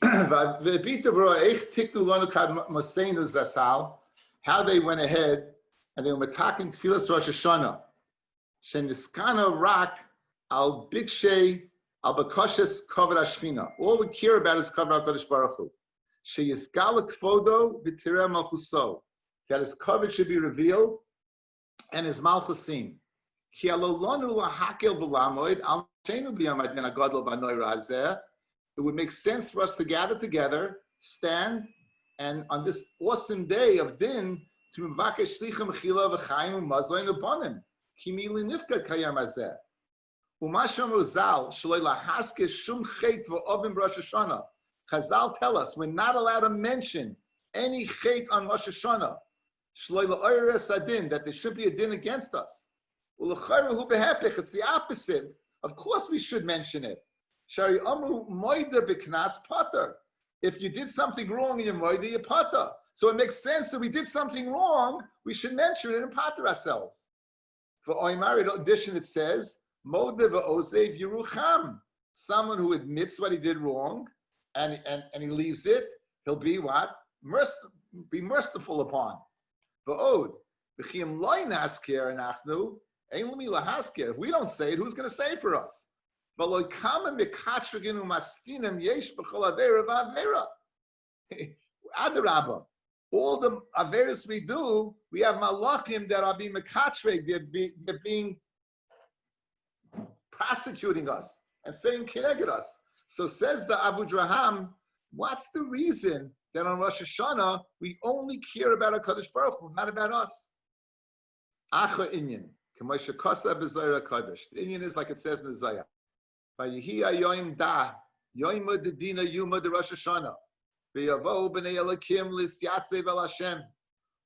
How they went ahead and they were mataking tefillas Rosh Hashanah. Sheniskana rak al bikshe al bakoshes kavod hashchina. All we care about is kavod HaKadosh Baruch Hu. Sheyizgal kvodo v'tireh malchuso. That his kavod should be revealed and his malchus seen. Ki alolonu lahakel v'lamoid al shenu b'yom hadin hagadol v'anoira hazeh. It would make sense for us to gather together, stand, and on this awesome day of din, to mvakesh shlichim mechila v'chaim u'mazoin u'bonim. Kimili nifka kayam hazeh. Umasham uzal shaloi lahaske shum chet v'ovim Rosh Hashanah. Chazal tell us we're not allowed to mention any chet on Rosh Hashanah. Shaloi la'oires adin, that there should be a din against us. U'l'chayru behepich, it's the opposite. Of course we should mention it. Shari amru moida b'knas pater. If you did something wrong in your moida, you pater. So it makes sense that we did something wrong, we should mention it and pater ourselves. For Oimar, in addition, it says, moda v'ozev yerucham. Someone who admits what he did wrong and he leaves it, he'll be what? Be merciful upon. V'od. V'chim loy nasker anachnu, ein l'mi lahasker. If we don't say it, who's going to say it for us? Adrabba, all the averis we do, we have malachim that are being mekatrig, they're being prosecuting us and saying kineged us. So says the Avudarham, what's the reason that on Rosh Hashanah we only care about HaKadosh Baruch Hu, not about us? Acha inyan, k'moshe kosa b'zayra kadosh. The inyan is like it says in the Zayah. Vayihi ayoim da, yoim medina yuma de Rosh Hashanah. V'yavo b'nei Elokim lisyatzev el Hashem.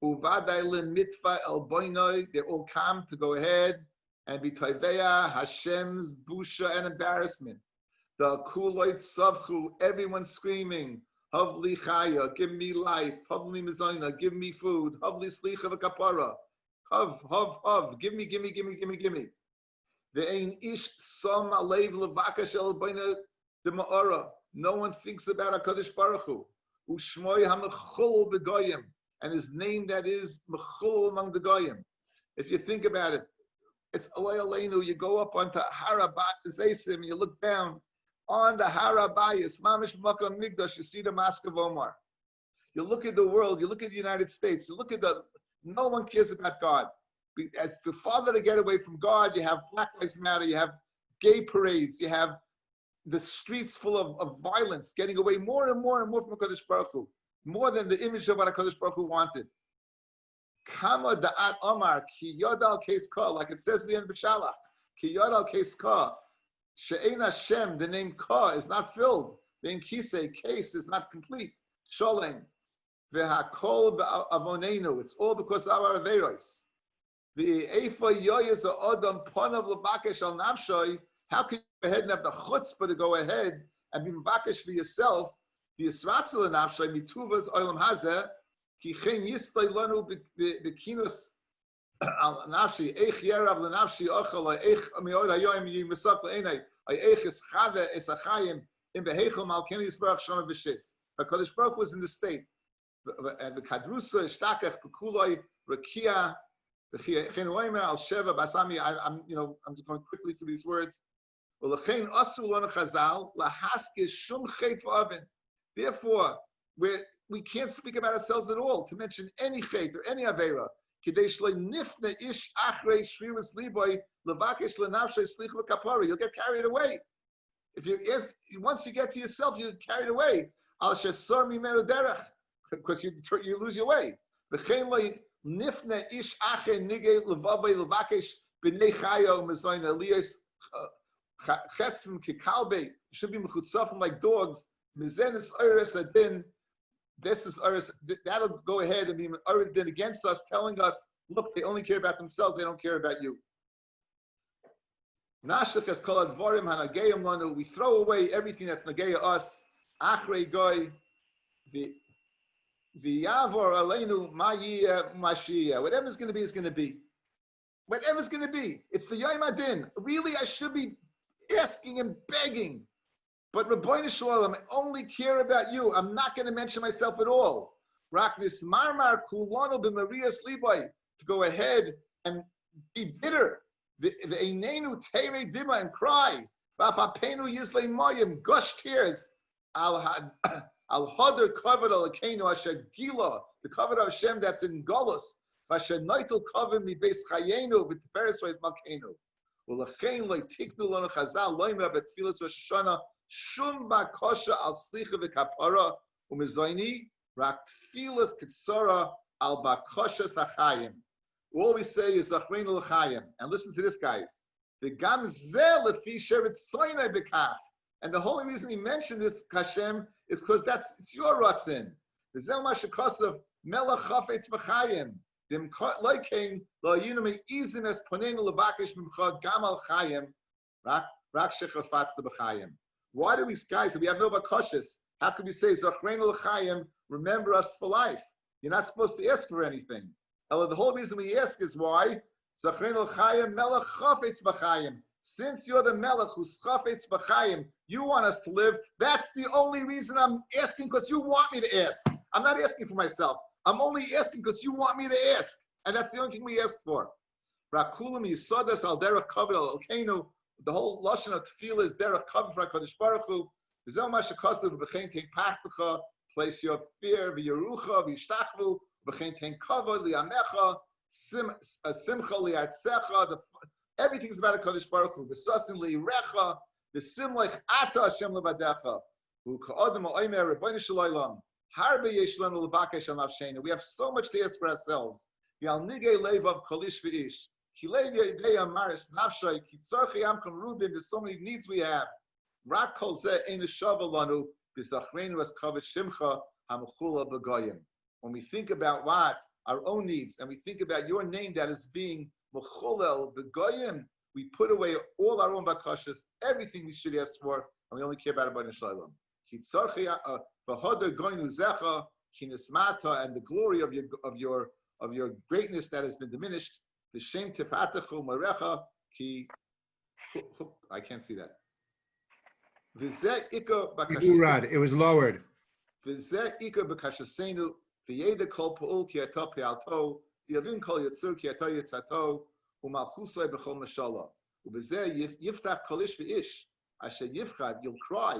Uvadai lemitva el boinoi. They all come to go ahead and be toiveya Hashem's busha and embarrassment. The kuloit savchu, everyone screaming, Havli chaya, give me life. Havli mizayna, give me food. Havli slicha v'kapara. Hav, give me. Ve'ein ish som alev levakash el boina de ma'ara. No one thinks about HaKadosh Baruch Hu. U'shmoi ha'mechol b'goyim. And his name that is mechol among the goyim. If you think about it, it's Alei Aleinu. You go up onto Harabat Zaysim, you look down on the Harabayis, Mamish Makam Migdash, you see the Mosque of Omar. You look at the world, you look at the United States, you look at no one cares about God. As the farther to get away from God, you have Black Lives Matter, you have gay parades, you have the streets full of violence, getting away more and more from HaKadosh Baruch Hu, more than the image of what HaKadosh Baruch Hu wanted. Kama da'at Omar, ki yodal case ka, like it says in the end of B'Shalach, ki yodal case ka, she'ein Hashem, the name ka is not filled, the name kisei, case is not complete, sholem, v'hakol ba'avonenu, it's all because of our averos. V'eifa yoyes ha'odam ponav levakesh al nafshoy, how can you go ahead and have the chutzpah to go ahead and be mevakesh for yourself, v'yisratzel nafshoy, mituvas olam hazeh, ki chen yistay lanu b'kinus al nafshi, eich yerav l'nafshi ochel, eich mi'od hayoyim yimesak l'enei, eich es chave es achayim, in behechel malkeni yisbarach shama b'shes. HaKadosh Baruch was in the state. And the kadrusa ishtakach b'kuloi rakia v'chen oimer al sheva basami. I'm just going quickly through these words. V'lechein asu lanu chazal lahaskes shum chet v'oven. Therefore, we can't speak about ourselves at all to mention any chet or any avera. Kidei shlei nifne ish achrei shriras liboy levakesh lenafshay slich v'kapara. You'll get carried away. If once you get to yourself, you get carried away. Al shesor mimeru derech, because you lose your way. V'chein lo nifne ish achrei nigei levavay levakesh b'nei chayo mezoyna liyos chetzim kikalbe should be mechutzafim like dogs. Mizenis oires adin. This is ours. That'll go ahead and be then against us, telling us, look, they only care about themselves. They don't care about you. We throw away everything that's nageya us. Achrei goy v'yavor aleinu ma'yiyah mashiyah. Whatever's going to be is going to be. Whatever's going to be. It's the Yom Adin. Really, I should be asking and begging. But Rabbeinu Shalom, I only care about you. I'm not going to mention myself at all. Rak this marmar kulano b'marias liboy, to go ahead and be bitter. The einenu teire dima, and cry. V'afapenu yizlei moyim, gush tears. Al hadar kavod alakenu asher gila, the kavod of Hashem that's in Golus. V'asher noitel kavod mi beis chayenu v'tiferes v'et malkenu. U'lechein loy tiknu lonu chazal loyma b'tfilas Rosh Hashanah shum bakosha al slicha v'kapara u'mizoyni rak tfilas kitzara al bakosha sachayim. All we say is Zachreinu l'chayim. And listen to this, guys. The gam zeh lefi shevet soynai bekach. And the only reason we mention this, Hashem, is because it's your ratzin. The zel mashakasav melach chafetz b'chayim. Dim loikein lo yinu me'izim es ponenu levakish mimcha gam al chayim. Rak shechafatz b'chayim. Why do we, guys, if we have no bakoshes, how can we say Zachreinu l'chayim, remember us for life? You're not supposed to ask for anything. The whole reason we ask is why? Zachreinu l'chayim melech chafetz b'chayim. Since you're the melech who's chafetz b'chayim, you want us to live. That's the only reason I'm asking, because you want me to ask. I'm not asking for myself. I'm only asking because you want me to ask. And that's the only thing we ask for. Rakulim yisodas al derech kavod al elkeinu. The whole lashon of tefillah is derech kavod for HaKadosh Baruch Hu. V'zel ma shekasav v'chein tein pachtecha, place your fear v'yerucha v'yishtachvu. Everything's about a Kadosh Baruch Hu. V'sasin li'recha, v'sim leich ata Hashem levadecha. V'ka'odem ha'omer Rabbeinu Shalom. Harbe yesh lanu levakesh al nafsheinu. We have so much to ask for ourselves. V'al nigei levav kolish v'ish. Ki lev yedei amaris nafshay. Ki tzarchei amchem rubin. There's so many needs we have. Rak kol zeh ein shava lanu. B'zachreinu es kavod shimcha hamechula b'goyim. When we think about what? Our own needs, and we think about your name that is being Mecholel B'goyim, we put away all our own bakashas, everything we should ask for, and we only care about Rabbeinu Shalom. And the glory of your greatness that has been diminished. V'shem tifatachu marecha ki. I can't see that. It was lowered. V'zeh ika b'kashasenu. V'yeda kol pa'ul ki ato pe'alto, v'yavin kol yitzur ki ato yitzato, u'malchusay b'chol mashallah. U'b'zeh yiftach kolish v'ish, asher yifchad, you'll cry,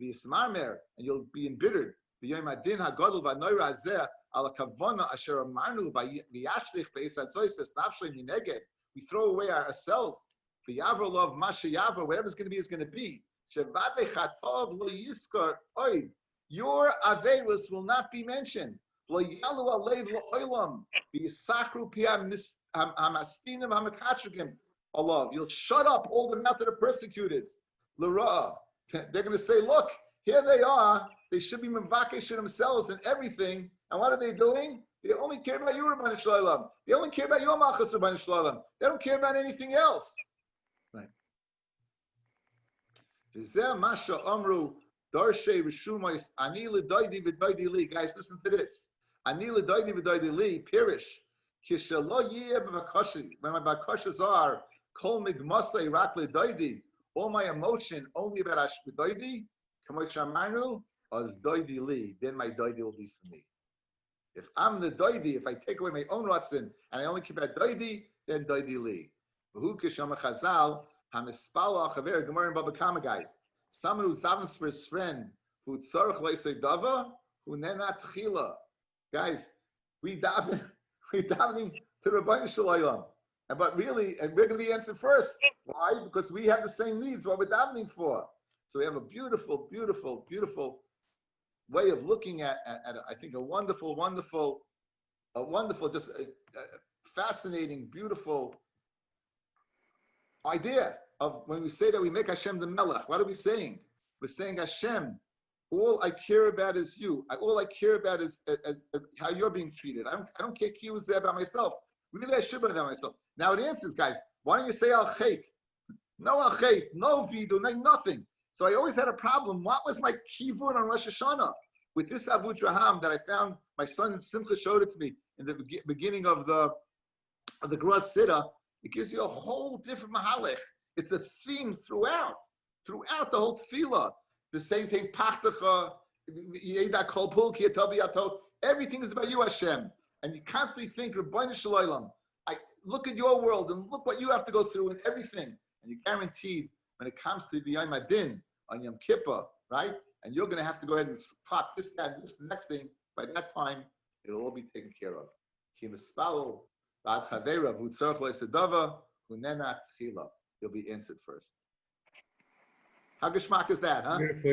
v'yismarmer, and you'll be embittered. V'yom adin ha'godol v'anoira azeh, ala kavona asher amarnu v'yashlich be'es hazoyses nafshay mineged. We throw away ourselves. V'yavro lov masha yavro, whatever's going to be is going to be. Shevadei chatov lo yiskar oid. Your averos will not be mentioned. You'll shut up all the method of persecutors. They're going to say, look, here they are. They should be mevakesh themselves and everything. And what are they doing? They only care about you, Rabbeinu Shalom. They only care about your malchus, Rabbeinu Shalom. They don't care about anything else. Right. Guys, listen to this. Ani l'doidi v'doidi li, pirish. Kishalo yeh b'vakashi. When my bakashas are, kol migmasei rak l'doidi, all my emotion only about ashbedoidi, kamoy shamarnu, as doidi li, then my doidi will be for me. If I'm the doidi, if I take away my own ratzin, and I only keep at doidi, then doidi li. V'hu kishama chazal, hamispala chaver, Gemara and Baba Kama, guys. Someone who davens for his friend, who tzarech leisei dava, who nenat chila. Guys, we davening to Rabbeinu Shalom, but really, and we're going to be answered first. Why? Because we have the same needs. What we're davening for. So we have a beautiful, beautiful, beautiful way of looking at I think a wonderful, just fascinating, beautiful idea of when we say that we make Hashem the Melech. What are we saying? We're saying Hashem. All I care about is you. All I care about is how you're being treated. I don't care who's there by myself. Really, I should be there myself. Now it answers, guys. Why don't you say al chait? No al chait, no vidu, no nothing. So I always had a problem. What was my kivun on Rosh Hashanah? With this Avudarham that I found, my son Simcha showed it to me in the beginning of the Gros Siddha. It gives you a whole different mahalech. It's a theme throughout the whole tefillah. The same thing, Pachtacha, everything is about you, Hashem. And you constantly think, Rabbeinu Shalom, I look at your world and look what you have to go through and everything. And you're guaranteed when it comes to the Yom Adin on Yom Kippur, right? And you're going to have to go ahead and clock this, that, and this, the next thing. By that time, it'll all be taken care of. You'll be answered first. How geschmack is that, huh? Beautiful.